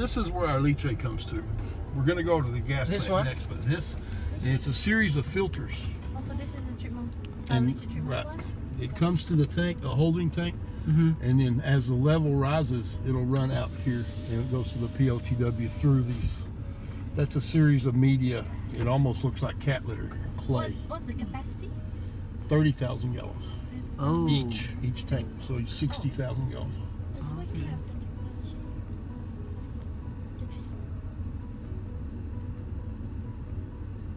this is where our leachate comes to. We're going to go to the gas plant next, but it's a series of filters. Also, this is a treatment. Right. It comes to the tank, a holding tank, and then as the level rises, it'll run out here, and it goes to the PLTW through these. That's a series of media. It almost looks like cat litter, clay. What's the capacity? 30,000 gallons. Oh. Each tank, so it's 60,000 gallons.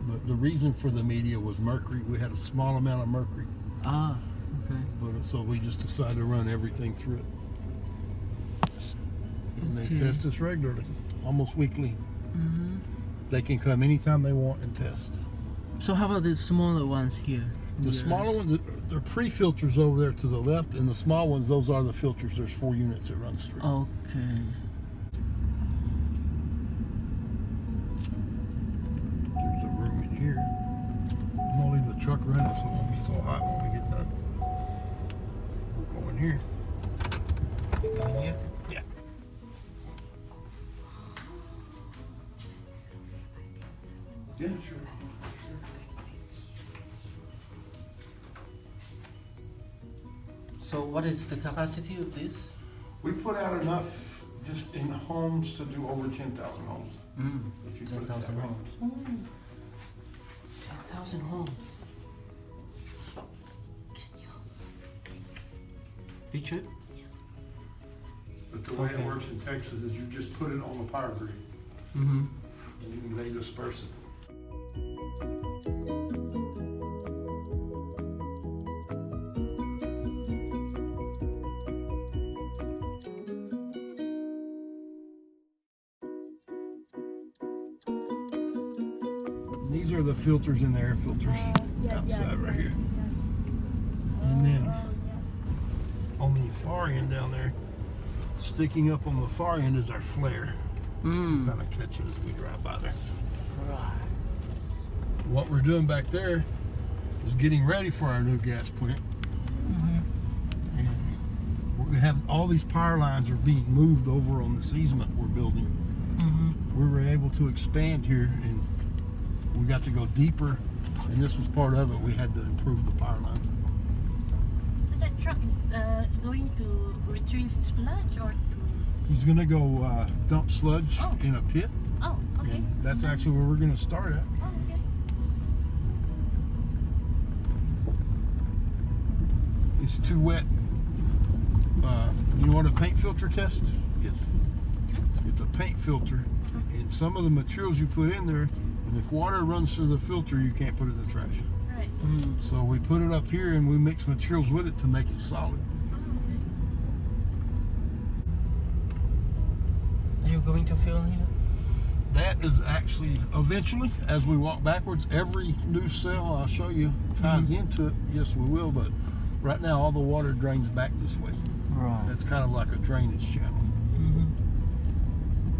But the reason for the media was mercury. We had a small amount of mercury. Ah, okay. But so we just decided to run everything through it. And they test us regularly, almost weekly. They can come anytime they want and test. So how about the smaller ones here? The smaller ones, they're pre-filters over there to the left, and the small ones, those are the filters. There's 4 units it runs through. Okay. There's a room in here. I'm gonna leave the truck running so it won't be so hot when we get done. We'll go in here. Going here? Yeah. Yeah, sure. So what is the capacity of this? We put out enough just in homes to do over 10,000 homes. If you put it that 10,000 way. homes. 10,000 homes. Picture? But the way it works in Texas is you just put it on the power grid and they disperse it. These are the filters in the air filters outside right here. And then on the far end down there, sticking up on the far end is our flare. Kind of catch it as we drive by there. Right. What we're doing back there is getting ready for our new gas plant. And we have all these power lines are being moved over on this easement we're building. We were able to expand here and we got to go deeper, and this was part of it. We had to improve the power line. So that truck is going to retrieve sludge or to... He's going to go dump sludge in a pit. Oh, okay. And that's actually where we're going to start at. Oh, okay. It's too wet. You know what a paint filter test is? It's a paint filter, and some of the materials you put in there, and if water runs through the filter, you can't put it in the trash. Right. So we put it up here and we mix materials with it to make it solid. Are you going to film here? That is actually, eventually, as we walk backwards, every new cell I'll show you ties into it. Yes, we will, but right now all the water drains back this way. Right. It's kind of like a drainage channel.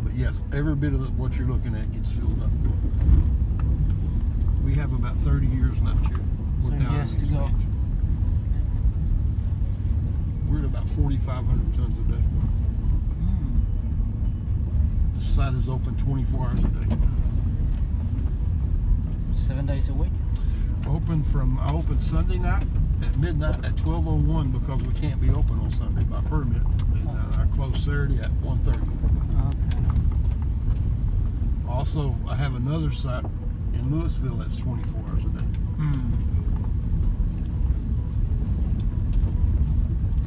But yes, every bit of what you're looking at gets filled up. We have about 30 years left here without any expansion. We're at about 4,500 tons a day. This site is open 24 hours a day. 7 days a week? I open Sunday night at midnight at 12:01 because we can't be open on Sunday by permit. And I close Saturday at 1:30. Okay. Also, I have another site in Louisville that's 24 hours a day.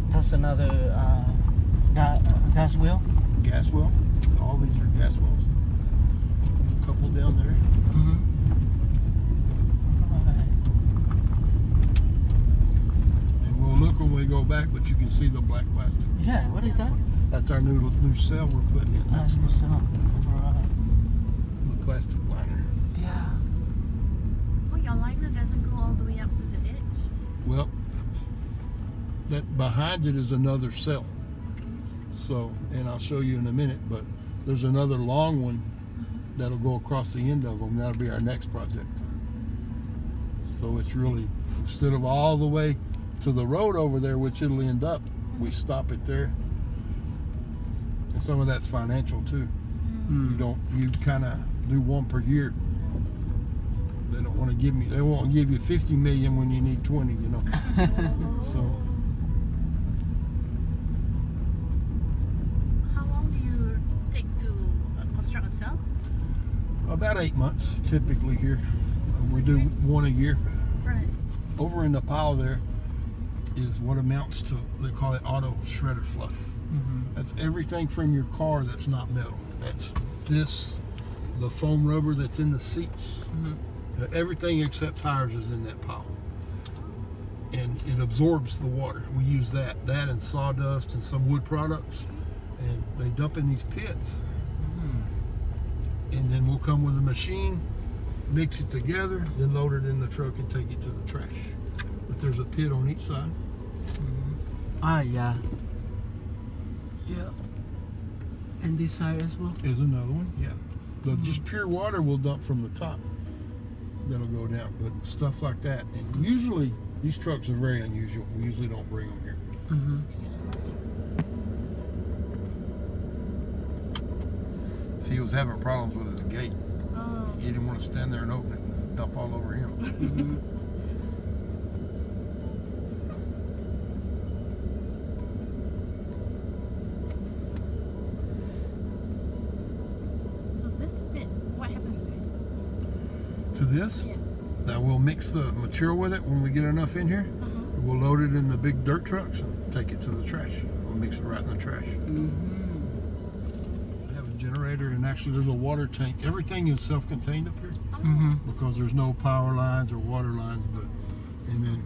That's another gas well? Gas well. All these are gas wells. There's a couple down there. And we'll look when we go back, but you can see the black plastic. Yeah, what is that? That's our new cell we're putting in. That's the plastic liner. Yeah. Oh, your liner doesn't go all the way up to the edge. Well, that behind it is another cell. So, and I'll show you in a minute, but there's another long one that'll go across the end of them. That'll be our next project. So it's really, instead of all the way to the road over there, which it'll end up, we stop it there. And some of that's financial too. You kind of do one per year. They don't want to give me. They won't give you 50 million when you need 20. You know. So. How long do you take to construct a cell? About 8 months typically here. We do one a year. Right. Over in the pile there is what amounts to, they call it auto shredder fluff. That's everything from your car that's not metal. That's this, the foam rubber that's in the seats. Everything except tires is in that pile. And it absorbs the water. We use that and sawdust and some wood products. And they dump in these pits. And then we'll come with a machine, mix it together, then load it in the truck and take it to the trash. But there's a pit on each side. Ah, yeah. Yeah. And this side as well? Is another one, yeah. Just pure water will dump from the top. That'll go down, but stuff like that. And usually, these trucks are very unusual. We usually don't bring them here. See, he was having problems with his gate. He didn't want to stand there and open it and dump all over him. So this bit, what happens to it? To this, Yeah. now we'll mix the material with it when we get enough in here. We'll load it in the big dirt trucks and take it to the trash. We'll mix it right in the trash. We have a generator, and actually there's a water tank. Everything is self-contained up here because there's no power lines or water lines. And then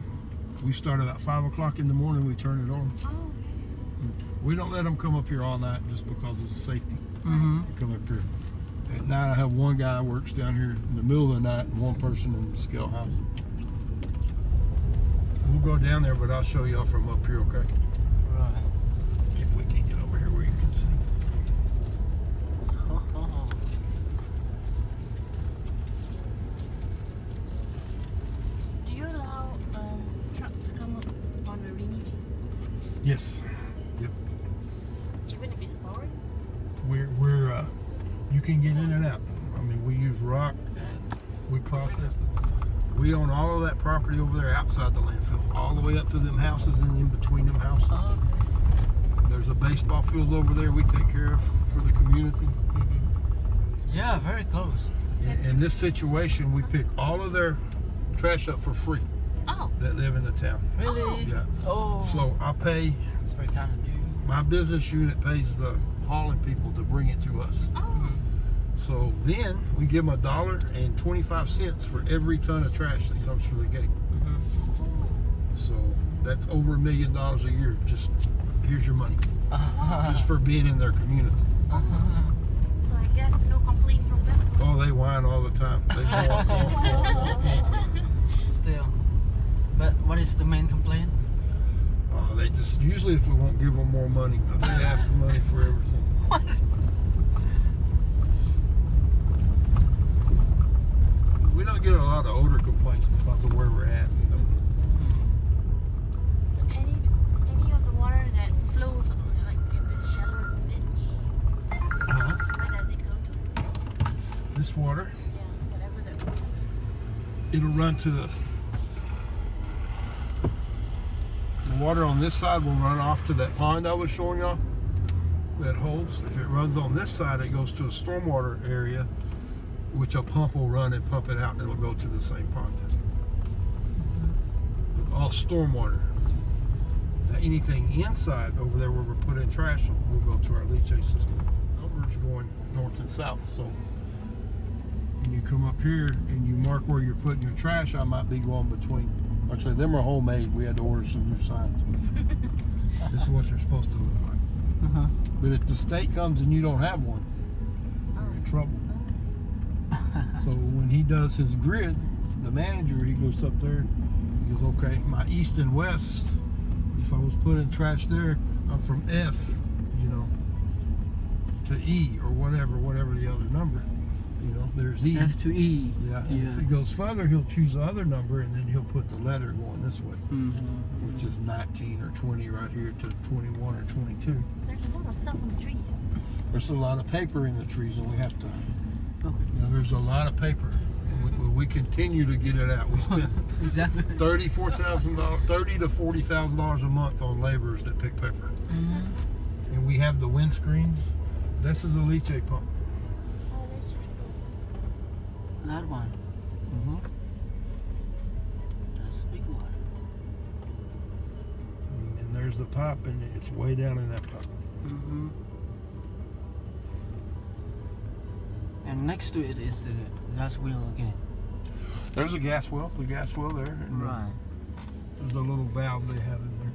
we start about 5 o'clock in the morning. We turn it on. We don't let them come up here all night just because of the safety. They come up here. At night, I have one guy who works down here in the middle of the night and one person in the scale house. We'll go down there, but I'll show y'all from up here, okay? Right. If we can get over here where you can see. Do you allow trucks to come up on a rainy day? Yes. Yep. Even if it's pouring? We're you can get in and out. I mean, we use rock and we process it. We own all of that property over there outside the landfill, all the way up to them houses and in between them houses. There's a baseball field over there we take care of for the community. Yeah, very close. In this situation, we pick all of their trash up for free that live in the town. Really? Yeah. Oh. So I pay, That's very kind of you. my business unit pays the hauling people to bring it to us. So then we give them $1.25 for every ton of trash that comes through the gate. So that's over $1 million a year. Just here's your money, just for being in their community. So I guess no complaints from them? Oh, they whine all the time. They walk. Still. But what is the main complaint? Oh, they just usually if we won't give them more money, they ask for money for everything. What? We don't get a lot of odor complaints because of where we're at. You know. So any of the water that flows like in this shallow ditch, where does it go to? This water, Yeah, whatever that was. it'll run to the water on this side will run off to that pond I was showing y'all that holds. If it runs on this side, it goes to a stormwater area, which a pump will run and pump it out, and it'll go to the same pond. All stormwater. Now anything inside over there where we're putting trash will go to our leachate system. Numbers going north and south, so when you come up here and you mark where you're putting your trash, I might be going between. Actually, them are homemade. We had to order some new signs. This is what they're supposed to look like. But if the state comes and you don't have one, you're in trouble. So when he does his grid, the manager, he goes up there, he goes, okay, my east and west, if I was putting trash there, I'm from F, you know, to E or whatever the other number, you know, there's E. F to E. Yeah, and if it goes further, he'll choose the other number and then he'll put the letter going this way, which is 19 or 20 right here to 21 or 22. There's a lot of stuff on the trees. There's a lot of paper in the trees, and we have to. Okay. You know, there's a lot of paper, and we continue to get it out. We spend Exactly. $30,000 to $40,000 a month on laborers that pick paper, Mm-hmm. and we have the windscreens. This is a leachate pump. Oh, that's true. That one. Mm-hmm. That's a big one. And there's the pipe, and it's way down in that pipe. Mm-hmm. And next to it is the gas wheel again. There's a gas well there, and Right. there's a little valve they have in there.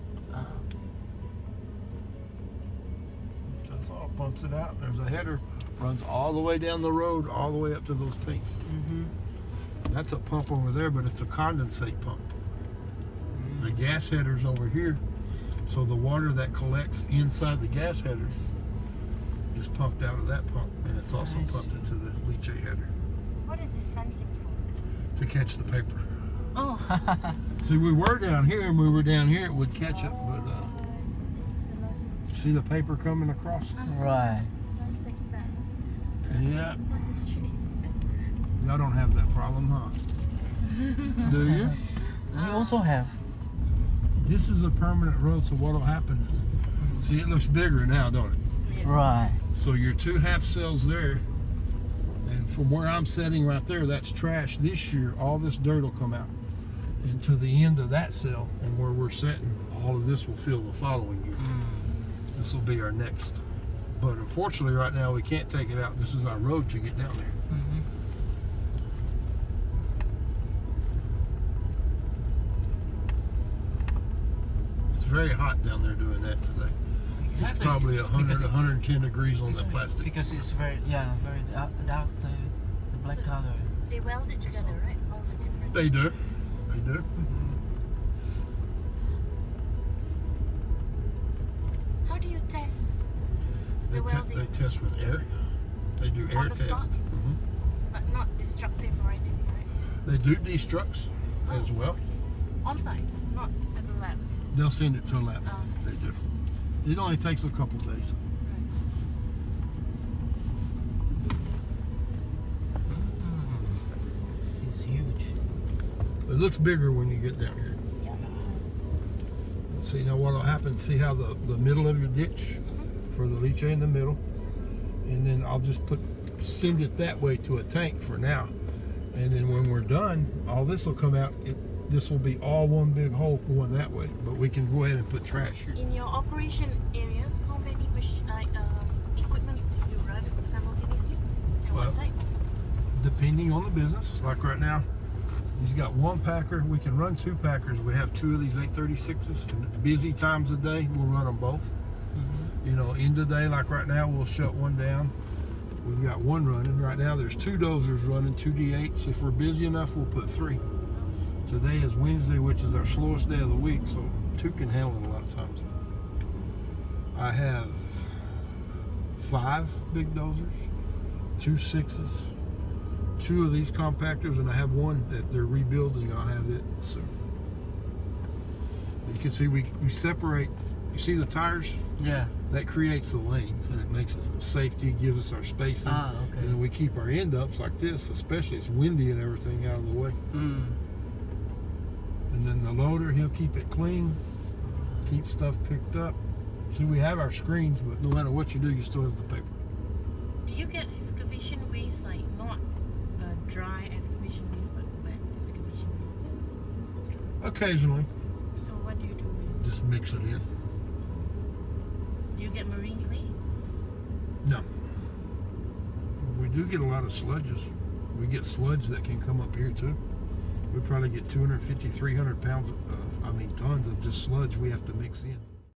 That's all, pumps it out. There's a header, runs all the way down the road, all the way up to those tanks. Mm-hmm. That's a pump over there, but it's a condensate pump. The gas header's over here, so the water that collects inside the gas headers is pumped out of that pump, and it's also Nice. pumped into the leachate header What is this fencing for? to catch the paper. Oh. See, we were down here, and we were down here, it would catch it, but It's see the paper coming across? Right. plastic bag. Yeah, That's true. y'all don't have that problem, huh? Do you? We also have. This is a permanent road, so what'll happen is, see, it looks bigger now, don't it? Right. So your 2 half cells there, and from where I'm sitting right there, that's trash. This year, all this dirt will come out. And to the end of that cell, and where we're sitting, all of this will fill the following year. This will be our next. But unfortunately, right now, we can't take it out. This is our road to get down there. Mm-hmm. It's very hot down there doing that today. It's Exactly. probably 100, Because- 110 degrees on that Exactly. plastic. Because it's very dark the black So- color. They weld it together, right? All the different. They do. They do. How do you test They, the welding? they test with air. They do air On the spot? test. Mhm. But not destructive or anything, right? They do destructs as well. Okay. On site, not at the lab. They'll send it to a lab. Oh. They do. It only takes a couple days. It's huge. It looks bigger when you get down here. Yeah. See, now what'll happen, see how the middle of your ditch for the leachate in the middle, and then I'll just send it that way to a tank for now. And then when we're done, all this will come out. This will be all one big hole going that way, but we can go ahead and put trash here. In your operation area, how many equipments do you run simultaneously at Well, one time? Depending on the business, like right now, he's got 1 packer. We can run 2 packers. We have 2 of these 836s. And busy times of day, we'll run them both. You know, end of day, like right now, we'll shut 1 down. We've got 1 running. Right now, there's 2 dozers running, 2 D8s. If we're busy enough, we'll put 3. Today is Wednesday, which is our slowest day of the week, so 2 can handle it a lot of times. I have 5 big dozers, 2 6s, 2 of these compactors, and I have 1 that they're rebuilding. I'll have it soon. You can see we separate. You see the tires? Yeah. That creates the lanes, and it makes us safety, gives us our spacing. Okay. And then we keep our end ups like this, especially it's windy and everything, out of the way. And then the loader, he'll keep it clean, keep stuff picked up. See, we have our screens, but no matter what you do, you still have the paper. Do you get excavation waste, like not dry excavation waste, but wet excavation waste? Occasionally, So what do you do with it? just mix it in. Do you get marine clay? No. We do get a lot of sludges. We get sludge that can come up here too. We probably get 250, 300 pounds tons of just sludge we have to mix in.